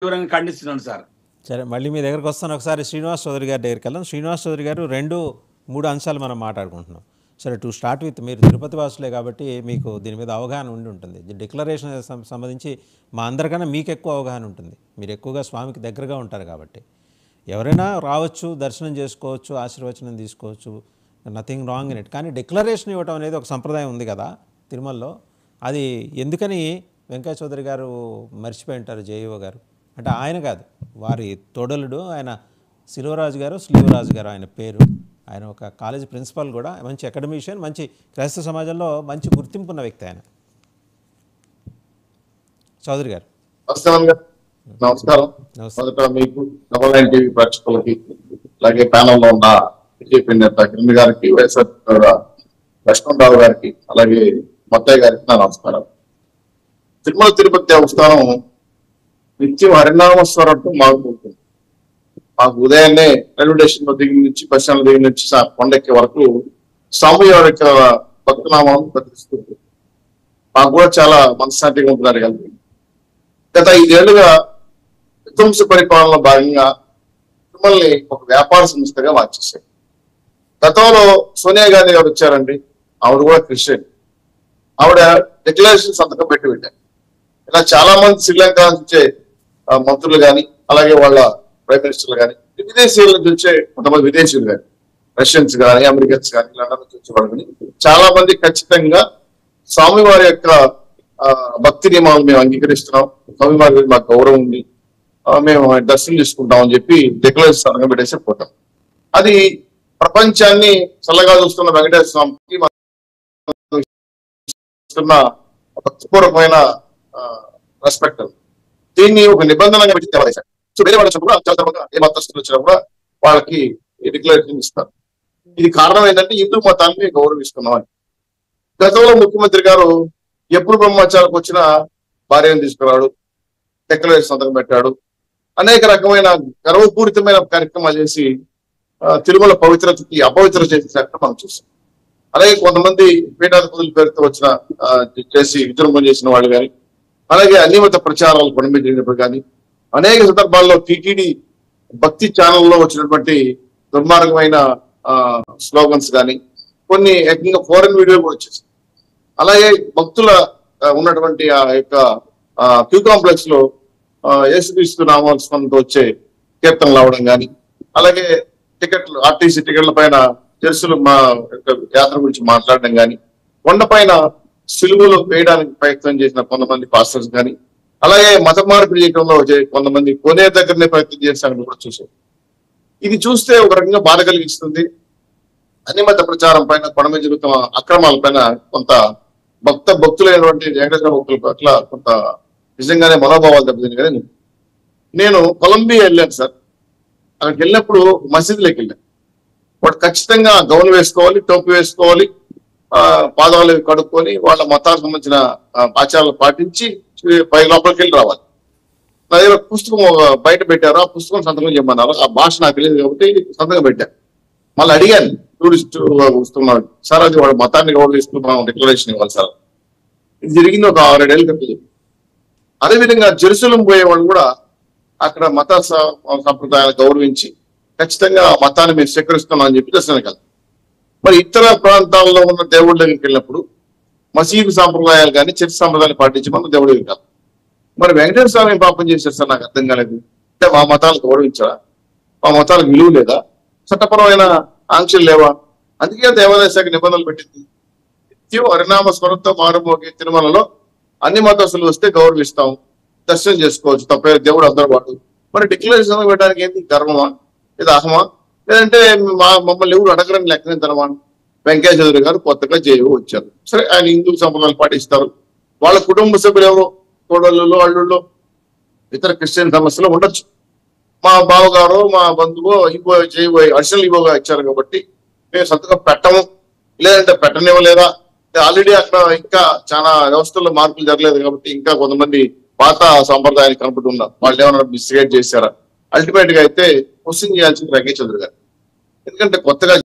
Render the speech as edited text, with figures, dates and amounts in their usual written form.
తీవ్రంగా ఖండిస్తున్నాను సార్. సరే, మళ్ళీ మీ దగ్గరకు వస్తాను. ఒకసారి శ్రీనివాస్ చౌదరి గారి దగ్గరికి వెళ్దాం. శ్రీనివాస్ చౌదరి గారు 2-3 అంశాలు మనం మాట్లాడుకుంటున్నాం. సరే, టు స్టార్ట్ విత్, మీరు తిరుపతి వాసులే కాబట్టి మీకు దీని మీద అవగాహన ఉండి ఉంటుంది. డిక్లరేషన్ సంబంధించి మా అందరికన్నా మీకు ఎక్కువ అవగాహన ఉంటుంది. మీరు ఎక్కువగా స్వామికి దగ్గరగా ఉంటారు కాబట్టి. ఎవరైనా రావచ్చు, దర్శనం చేసుకోవచ్చు, ఆశీర్వచనం తీసుకోవచ్చు, నథింగ్ రాంగ్ ఇన్ ఇట్. కానీ డిక్లరేషన్ ఇవ్వటం అనేది ఒక సంప్రదాయం ఉంది కదా తిరుమలలో. అది ఎందుకని వెంకయ్య చౌదరి గారు మర్చిపోయి ఉంటారు, జేఈఓ గారు? అంటే ఆయన కాదు, వారి తోడలుడు ఆయన శిలువరాజు గారు ఆయన పేరు. ఆయన ఒక కాలేజ్ ప్రిన్సిపల్ కూడా, మంచి అకాడమిషియన్, మంచి క్రైస్తవ సమాజంలో మంచి గుర్తింపు ఉన్న వ్యక్తి ఆయన. చౌదరి గారు నమస్కారం. మొదట మీకు డబల్ నైన్ టీవీ ప్రేక్షకులకి, అలాగే ప్యానల్ లో ఉన్న బీజేపీ నేత కిరణ్ గారికి, వైఎస్ఆర్ లక్ష్మణరావు గారికి, అలాగే మొత్తయ్య గారికి నా నమస్కారం. తిరుమల తిరుపతి దేవస్థానం నిత్యం హరినామస్వరంతో మారుతుంటుంది. మాకు ఉదయాన్నే రైల్వే స్టేషన్ దగ్గర నుంచి, బస్ స్టాండ్ దగ్గర నుంచి కొండెక్కే వరకు స్వామి వారి యొక్క భక్తనామాలను ప్రకటిస్తుంది. మాకు కూడా చాలా మనశ్శాంతిగా ఉంటున్నారు కలిపి. గత 5 ఏళ్లుగా విధ్వంస పరిపాలనలో భాగంగా తిరుమలని ఒక వ్యాపార సంస్థగా మార్చేశారు. గతంలో సోనియా గాంధీ గారు వచ్చారండి, ఆవిడ కూడా క్రిస్టియన్. ఆవిడ డిక్లరేషన్ సంతకం పెట్టి వెళ్ళారు. ఇలా చాలా మంది శ్రీలంక నుంచే మంత్రులు కానీ, అలాగే వాళ్ళ ప్రైమ్ మినిస్టర్లు కానీ, విదేశీయుల నుంచి వచ్చే కొంతమంది విదేశీయులు కానీ, రష్యన్స్ కానీ, అమెరికన్స్ కానీ, లండన్ నుంచి వచ్చేవాళ్ళు కానీ చాలా మంది ఖచ్చితంగా స్వామివారి యొక్క భక్తి నియమాలు మేము అంగీకరిస్తున్నాం, స్వామివారి మాకు గౌరవం ఉంది, మేము దర్శనం చేసుకుంటాం అని చెప్పి డిక్లరేషన్ సంతకం పెట్టేసి పోతాం. అది ప్రపంచాన్ని చల్లగా చూస్తున్న వెంకటేశ్వర స్వామికి భక్తిపూర్వకమైన రెస్పెక్ట్. దీన్ని ఒక నిబంధనగా పెట్టి దేవాలయం. సో వేరే వాళ్ళు వచ్చినప్పుడు, ఏ మతస్థులు వచ్చినా కూడా వాళ్ళకి డిక్లరేషన్ ఇస్తారు. ఇది కారణం ఏంటంటే హిందూ మతాన్ని గౌరవిస్తున్నాం అని. గతంలో ముఖ్యమంత్రి గారు ఎప్పుడు బ్రహ్మచారికి వచ్చినా భార్యను తీసుకురాడు, డిక్లరేషన్ సంతకం పెట్టాడు, అనేక రకమైన గర్వపూరితమైన కార్యక్రమాలు చేసి తిరుమల పవిత్రతకి అపవిత్ర చేసినట్టు మనం చూస్తాం. అలాగే కొంతమంది పీఠాధిపతుల పేరుతో వచ్చిన చేసి విజృంభణ చేసిన వాళ్ళు కానీ, అలాగే అన్యమత ప్రచారాలు కొనమి జరిగినప్పుడు కానీ, అనేక సందర్భాల్లో టీటీడీ భక్తి ఛానల్లో వచ్చినటువంటి దుర్మార్గమైన స్లోగన్స్ కానీ, కొన్ని ఏకంగా ఫోరెన్ వీడియోలు కూడా వచ్చేసాయి. అలాగే భక్తుల ఉన్నటువంటి ఆ యొక్క క్యూ కాంప్లెక్స్ లో యేసుక్రీస్తు నామస్మరణతో వచ్చే కీర్తనలు అవడం కానీ, అలాగే టికెట్లు, ఆర్టీసీ టికెట్ల పైన జెర్సులు మా యొక్క యాత్ర గురించి మాట్లాడడం కానీ, కొండపైన సిలువలో వేయడానికి ప్రయత్నం చేసిన కొంతమంది పాస్టర్స్ కానీ, అలాగే మత మార్పిడి చేయడంలో కొంతమంది కొనే దగ్గరనే ప్రయత్నం చేశారని కూడా చూసాం. ఇది చూస్తే ఒక రకంగా బాధ కలిగిస్తుంది. అన్ని మత ప్రచారం పైన, కొండ జరుగుతున్న అక్రమాల పైన కొంత భక్తులైనటువంటి వెంకటేశ్వర భక్తుల పట్ల కొంత నిజంగానే మనోభావాలు దెబ్బతిని. కానీ నేను కొలంబియా వెళ్ళాను సార్. అక్కడికి వెళ్ళినప్పుడు మసీదులోకి వెళ్ళాను. వాడు ఖచ్చితంగా గౌన్ వేసుకోవాలి, టోపీ వేసుకోవాలి, పాదాలు కడుక్కొని వాళ్ళ మతానికి సంబంధించిన ఆచారాలు పాటించి లోపలికి వెళ్ళి రావాలి. నా దగ్గర పుస్తకం బయట పెట్టారు, ఆ పుస్తకం సంతకం చేయమన్నారు. ఆ భాష నాకు తెలియదు కాబట్టి సంతకం పెట్టాను. మళ్ళీ అడిగాను టూరిస్ట్ వస్తున్నాడు, సార్ అది వాడు మతాన్ని గౌరవిస్తున్నాం, డిక్లరేషన్ ఇవ్వాలి సార్. ఇది జరిగింది ఒక 6-7 ఏళ్ళ క్రితం. అదేవిధంగా జెరూసలేం పోయేవాళ్ళు కూడా అక్కడ మత సంప్రదాయాలు గౌరవించి ఖచ్చితంగా మతాన్ని మేము స్వీకరిస్తున్నాం అని చెప్పి దర్శనం కాదు. మరి ఇతర ప్రాంతాల్లో ఉన్న దేవుళ్ళ దగ్గరికి వెళ్ళినప్పుడు మసీదు సాంప్రదాయాలు కానీ, చర్చ సాంప్రదాయాలు పాటించి మన దేవుడి దగ్గర కాదు. మరి వెంకటేశ్వర స్వామి పాపం చేశారు సార్, నాకు అర్థం కాలేదు. అంటే మా మతాలు గౌరవించారా? మా మతాలకు విలువ లేదా? చట్టపరమైన ఆంక్షలు లేవా? అందుకే దేవాదాయ శాఖ నిబంధనలు పెట్టింది. నిత్యం హరినామ స్మరణతో మారుమోగే తిరుమలలో అన్ని మతస్థులు వస్తే గౌరవిస్తాం, దర్శనం చేసుకోవచ్చు, తప్పే దేవుడు అందరూ వాడు. మరి డిక్లరేషన్ పెట్టడానికి ఏంటి? గర్వమా లేదా అహమా? లేదంటే మమ్మల్ని ఎవరు అడగరని లెక్కనేతనమా? వెంకయ్య చౌదరి గారు కొత్తగా జేఈఓ వచ్చారు. సరే, ఆయన హిందూ సంప్రదాయాలు పాటిస్తారు. వాళ్ళ కుటుంబ సభ్యులు ఎవరో కోడళ్ళు, అల్లుళ్ళు, ఇతర క్రిస్టియన్ సమస్యలు ఉండొచ్చు. మా బావగారు, మా బంధువు జేఈఓ అడిషనల్ ఈవోగా ఇచ్చారు కాబట్టి మేము సంతకం పెట్టము, లేదంటే పెట్టనివ్వలేదా? ఆల్రెడీ అక్కడ ఇంకా చాలా వ్యవస్థల్లో మార్పులు జరగలేదు కాబట్టి ఇంకా కొంతమంది పాత సంప్రదాయాన్ని కనపడుతున్నారు. వాళ్ళు ఏమైనా మిస్గైడ్ చేశారా? అల్టిమేట్ గా అయితే క్వశ్చన్ చేయాల్సింది వెంకయ్య చౌదరి గారు. ఎందుకంటే కొత్తగా